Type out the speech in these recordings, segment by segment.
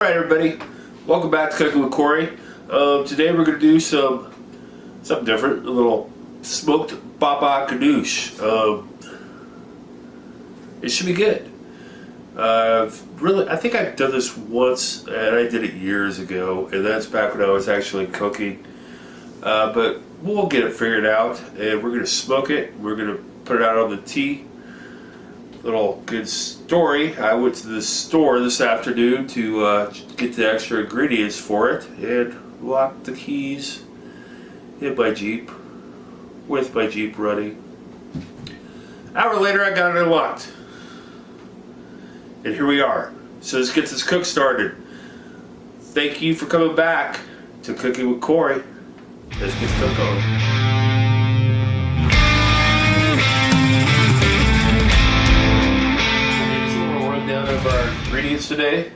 Alright everybody, welcome back to Cooking with Corey. Today we're going to do something different, a little smoked Baba Ganoush. It should be good. I think I've done this once, and I did it years ago, and that's back when I was actually cooking. But we'll get it figured out, and we're going to smoke it. We're going to put it out on the T. Little good story. I went to the store this afternoon to get the extra ingredients for it and locked the keys in my Jeep with my Jeep running. An hour later I got it unlocked. And here we are. So let's get this cook started. Thank you for coming back to Cooking with Corey. Let's get the cook on. Of our ingredients today: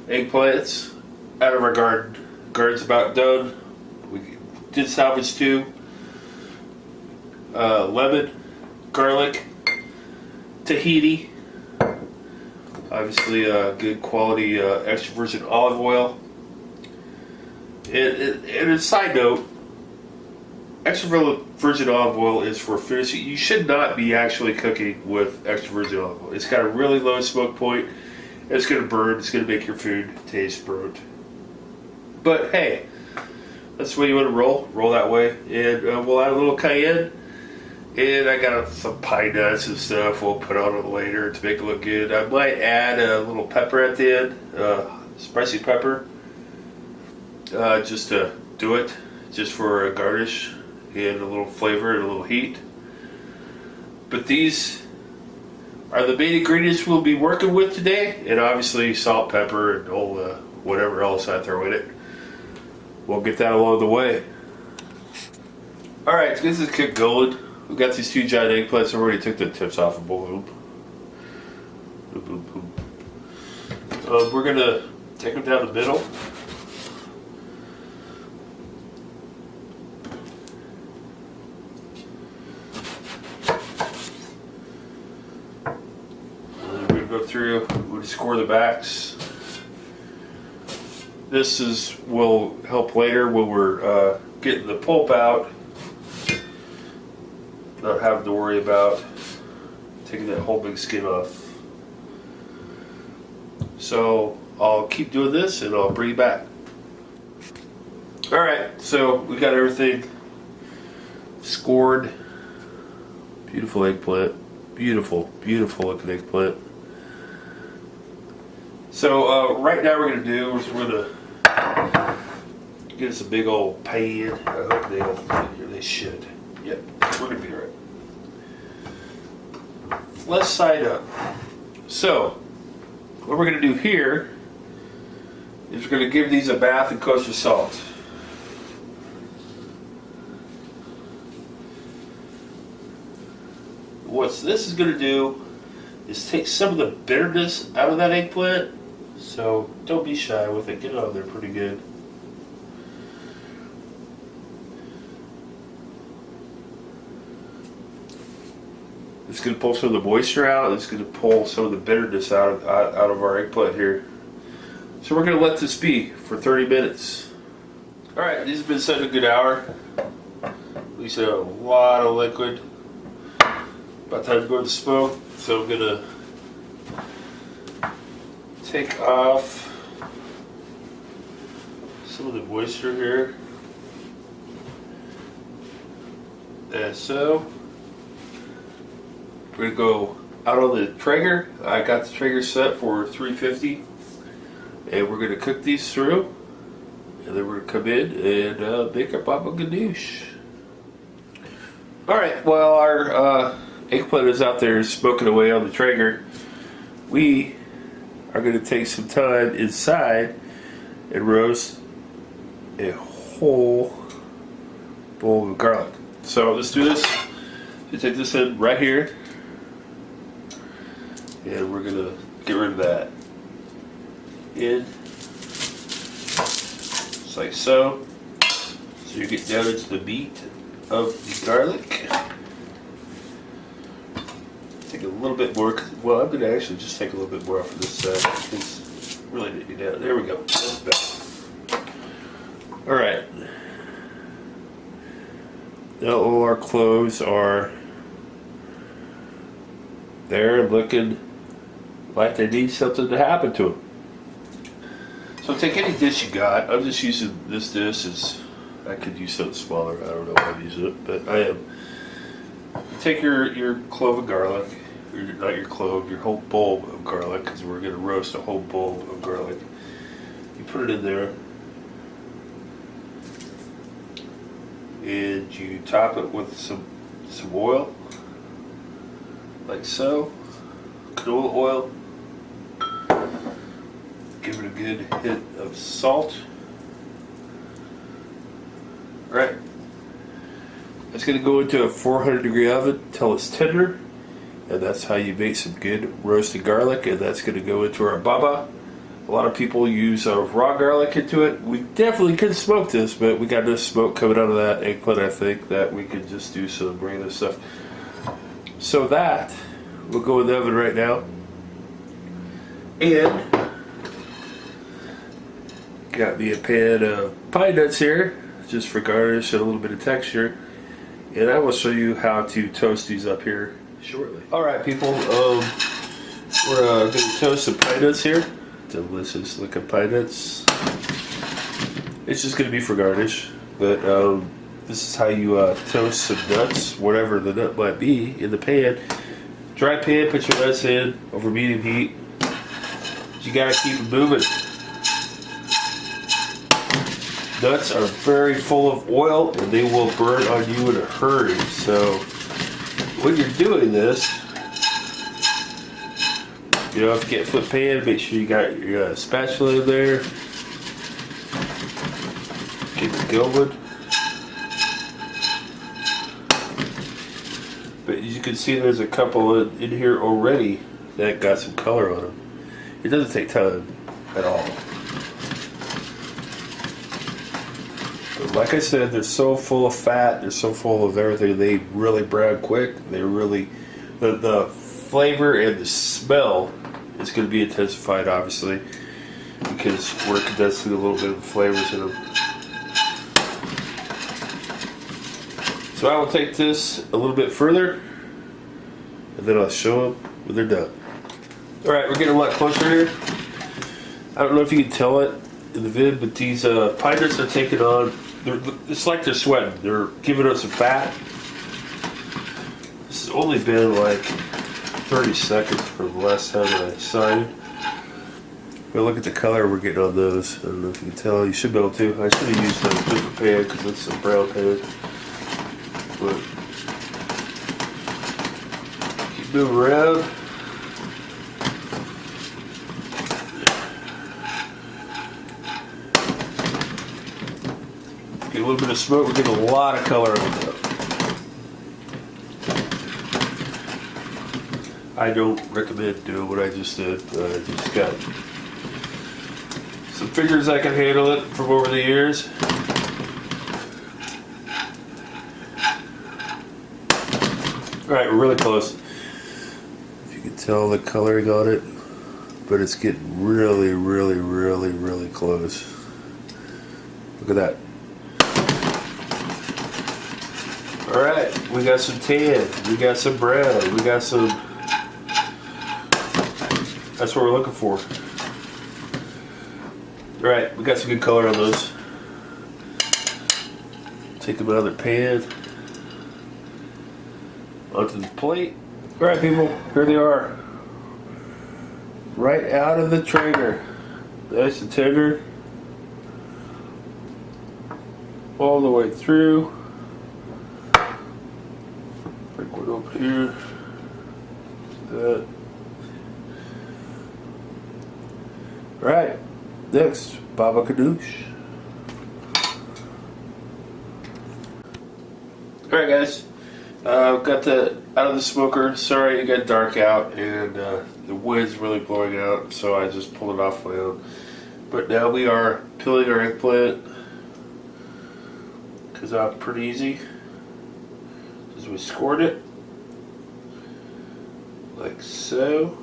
eggplants out of our garden. Garden's about done. We did salvage 2. Lemon, garlic, Tahiti, obviously good quality extra virgin olive oil. And a side note, extra virgin olive oil is for finishing. You should not be actually cooking with extra virgin olive oil. It's got a really low smoke point. It's going to burn. It's going to make your food taste burnt. But hey, that's the way you want to roll. Roll that way. And we'll add a little cayenne. And I got some pine nuts and stuff we'll put on it later to make it look good. I might add a little pepper at the end. Spicy pepper. Just to do it. Just for a garnish. And a little flavor and a little heat. But these are the main ingredients we'll be working with today, and obviously salt, pepper, and all the whatever else I throw in it. We'll get that along the way. Alright, so this is cooked going. We've got these 2 giant eggplants. I already took the tips off of both of them. We're going to take them down the middle. Go through, we'll score the backs. This will help later when we're getting the pulp out. Not having to worry about taking that whole big skin off. So I'll keep doing this and I'll bring you back. Alright, so we got everything scored. Beautiful eggplant. Beautiful, beautiful looking eggplant. So right now we're going to do is we're going to get us a big old pan. I hope they don't hear. They should. Yep, we're going to be right. Left side up. So what we're going to do here is we're going to give these a bath in kosher salt. What this is going to do is take some of the bitterness out of that eggplant. So don't be shy with it. Get it on there pretty good. It's going to pull some of the moisture out. It's going to pull some of the bitterness out of our eggplant here. So we're going to let this be for 30 minutes. Alright, these have been set a good hour. We set a lot of liquid. About time to go to the smoke. So I'm going to take off some of the moisture here, and so we're going to go out on the Traeger. I got the Traeger set for 350, and we're going to cook these through, and then we're going to come in and make our Baba Ganoush. Alright, while our eggplant is out there smoking away on the Traeger, we are going to take some time inside and roast a whole bowl of garlic. So let's do this. You take this in right here, and we're going to get rid of that. In, just like so. So you get down into the meat of the garlic. Take a little bit more. Well, I'm going to actually just take a little bit more off of this side. Really didn't do that. There we go. That's better. All right. Now all our cloves are there looking like they need something to happen to them. So take any dish you got. I'm just using this dish as I could use something smaller. I don't know why I'm using it, but I am. Take your clove of garlic, not your clove, your whole bulb of garlic, because we're going to roast a whole bulb of garlic. You put it in there, and you top it with some oil, like so, canola oil. Give it a good hit of salt. All right. It's going to go into a 400-degree oven until it's tender, and that's how you make some good roasted garlic, and that's going to go into our baba. A lot of people use raw garlic into it. We definitely could smoke this, but we got enough smoke coming out of that eggplant, I think, that we could just do some regular stuff. So that will go in the oven right now. And got me a pan of pine nuts here, just for garnish and a little bit of texture. And I will show you how to toast these up here shortly. Alright people, we're going to toast some pine nuts here. Delicious looking pine nuts. It's just going to be for garnish, but this is how you toast some nuts, whatever the nut might be, in the pan. Dry pan, put your nuts in over medium heat. You got to keep it moving. Nuts are very full of oil and they will burn on you in a hurry. So when you're doing this, you know, if you get a flip pan, make sure you got your spatula in there. Keep it going. But as you can see, there's a couple in here already that got some color on them. It doesn't take time at all. Like I said, they're so full of fat, they're so full of everything, they really brown quick. They really, the flavor and the smell is going to be intensified, obviously, because we're condensing a little bit of the flavors in them. So I will take this a little bit further, and then I'll show them when they're done. Alright, we're getting a lot closer here. I don't know if you can tell it in the vid, but these pine nuts are taking on, it's like they're sweating. They're giving us some fat. This has only been like 30 seconds from the last time I signed. But look at the color we're getting on those. I don't know if you can tell. You should be able to. I should have used a different pan because it's a brown pan. But keep moving around. Get a little bit of smoke, we're getting a lot of color on it. I don't recommend doing what I just did. I just got some figures I can handle it from over the years. Alright, we're really close. If you can tell the coloring on it, but it's getting really, really, really, really close. Look at that. Alright, we got some tan, we got some brown, we got some, that's what we're looking for. Alright, we got some good color on those. Take them out of the pan, onto the plate. Alright people, here they are. Right out of the trainer. Nice and tender. All the way through. Break one open here. That. Right. Next, Baba Ganoush. Alright guys. Got the out of the smoker. Sorry it got dark out and the wind's really blowing out, so I just pulled it off my own. But now we are peeling our eggplant. Comes out pretty easy. As we scored it. Like so.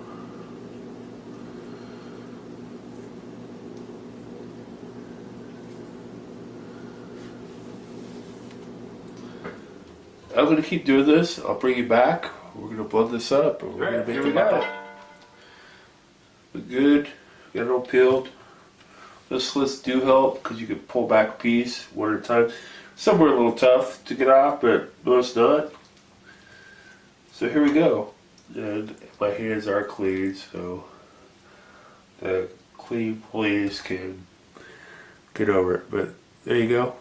I'm going to keep doing this. I'll bring you back. We're going to blend this up. And we're going to make the papa. Good. Got it all peeled. This slits do help because you can pull back a piece one at a time. Some are a little tough to get off, but most not. So here we go. And my hands are clean, so the clean police can get over it. But there you go.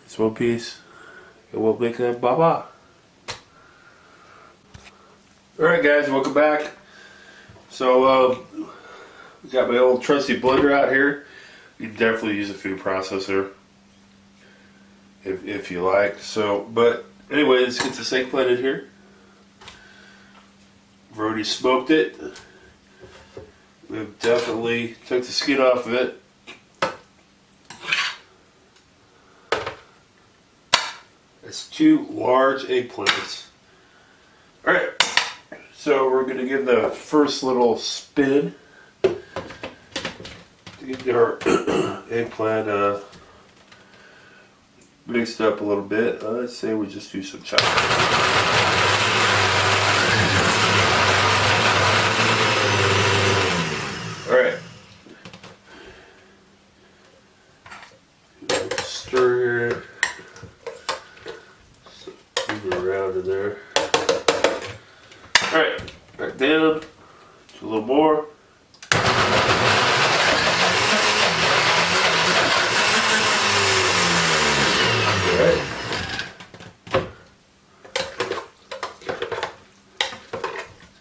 It's one piece. And we'll make that baba. Alright guys, welcome back. So we got my old trusty blender out here. You can definitely use a food processor if you like. So, but anyway, let's get this eggplant in here. We've already smoked it. We've definitely took the skin off of it. It's 2 large eggplants. Alright, so we're going to give the first little spin to get our eggplant mixed up a little bit. I'd say we just do some chopping. Alright. Stir here. Move it around in there. Alright, back down. A little more. Alright.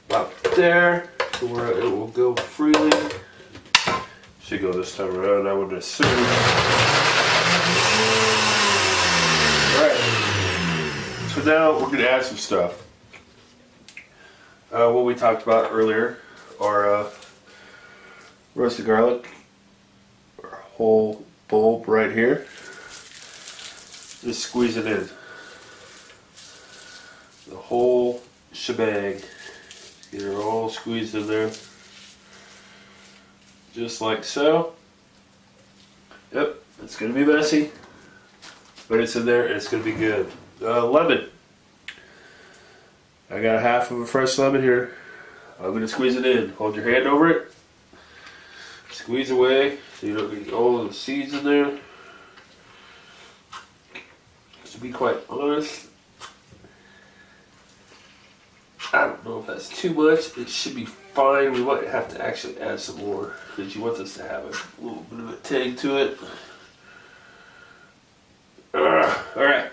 About there to where it will go freely. Should go this time around, I would assume. Alright. So now we're going to add some stuff. What we talked about earlier are roasted garlic, our whole bulb right here. Just squeeze it in. The whole shebang. Get it all squeezed in there. Just like so. Yep, it's going to be messy, but it's in there and it's going to be good. Lemon. I got half of a fresh lemon here. I'm going to squeeze it in. Hold your hand over it. Squeeze away so you don't get all of the seeds in there. To be quite honest, I don't know if that's too much. It should be fine. We might have to actually add some more because you want this to have a little bit of a tang to it. Alright.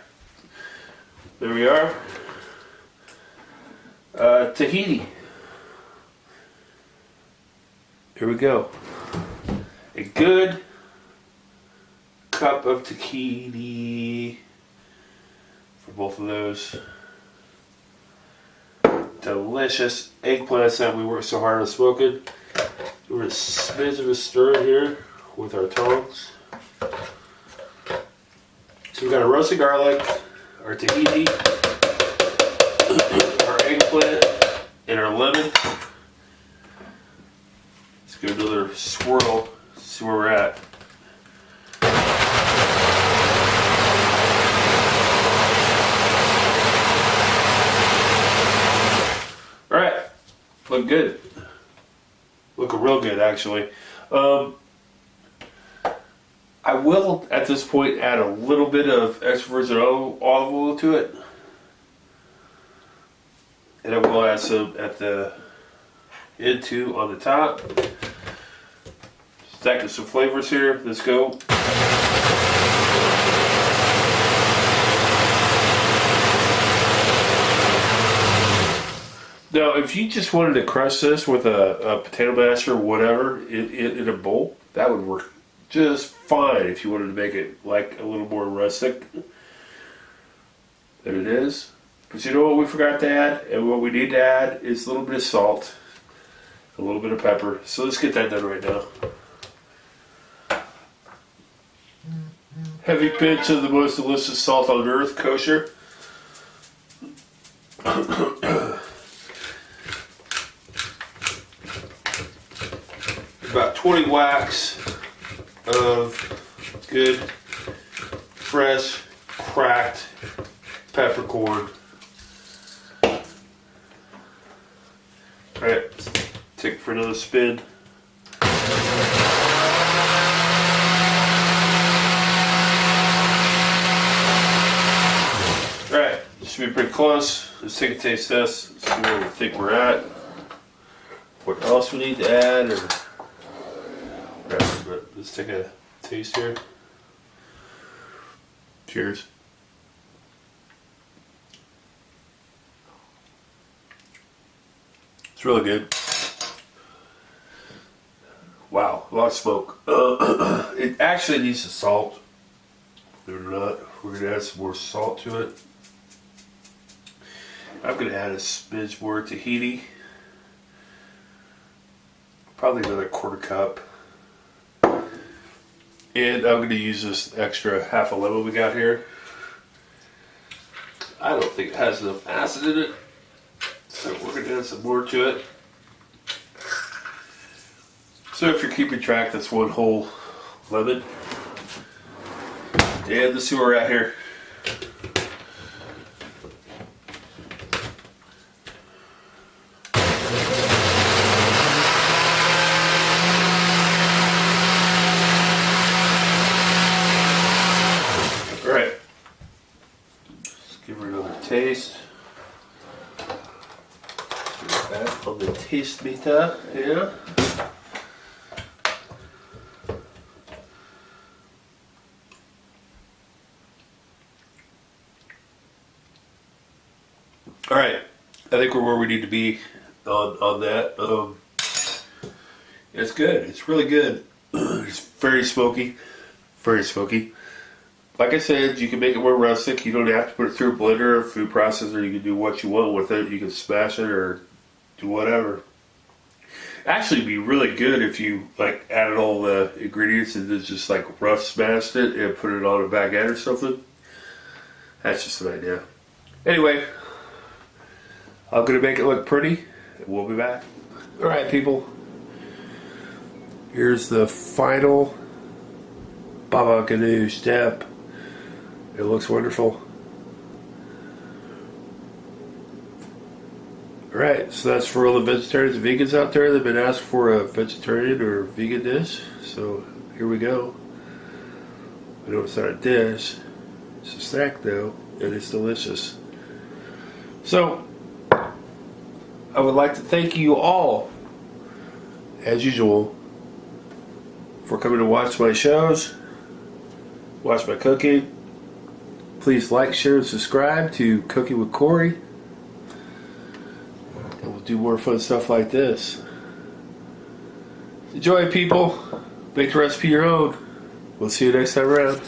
There we are. Tahini. Here we go. A good cup of tahini for both of those. Delicious eggplants that we worked so hard on smoking. We're a smidge of a stir in here with our tongs. So we've got our roasted garlic, our tahini, our eggplant, and our lemon. Let's give it another swirl, see where we're at. Alright, look good. Looking real good actually. I will at this point add a little bit of extra virgin olive oil to it. And I will add some at the end too on the top. Stacking some flavors here. Let's go. Now, if you just wanted to crush this with a potato masher or whatever in a bowl, that would work just fine if you wanted to make it like a little more rustic than it is. But you know what we forgot to add? And what we need to add is a little bit of salt, a little bit of pepper. So let's get that done right now. Heavy pinch of the most delicious salt on earth, kosher. About 20 whacks of good, fresh, cracked peppercorn. Alright, take it for another spin. Alright, should be pretty close. Let's take a taste test, see where we think we're at. What else we need to add, or whatever, but let's take a taste here. Cheers. It's really good. Wow, a lot of smoke. It actually needs some salt. Believe it or not, we're going to add some more salt to it. I'm going to add a smidge more tahini. Probably another quarter cup. And I'm going to use this extra half a lemon we got here. I don't think it has enough acid in it, so we're going to add some more to it. So if you're keeping track, that's one whole lemon. And let's see where we're at here. Alright. Let's give her another taste. Get that on the taste meter here. Alright, I think we're where we need to be on that. It's good. It's really good. It's very smoky. Very smoky. Like I said, you can make it more rustic. You don't have to put it through a blender or food processor. You can do what you want with it. You can smash it or do whatever. Actually, it'd be really good if you like added all the ingredients and then just like rough smashed it and put it on a baguette or something. That's just an idea. Anyway, I'm going to make it look pretty, and we'll be back. Alright, people. Here's the final Baba Ganoush step. It looks wonderful. Alright, so that's for all the vegetarians and vegans out there that have been asked for a vegetarian or vegan dish. So, here we go. I know it's not a dish. It's a snack, though, and it's delicious. So, I would like to thank you all, as usual, for coming to watch my shows, watch my cooking. Please like, share, and subscribe to Cooking with Corey. And we'll do more fun stuff like this. Enjoy, people. Make the recipe your own. We'll see you next time around.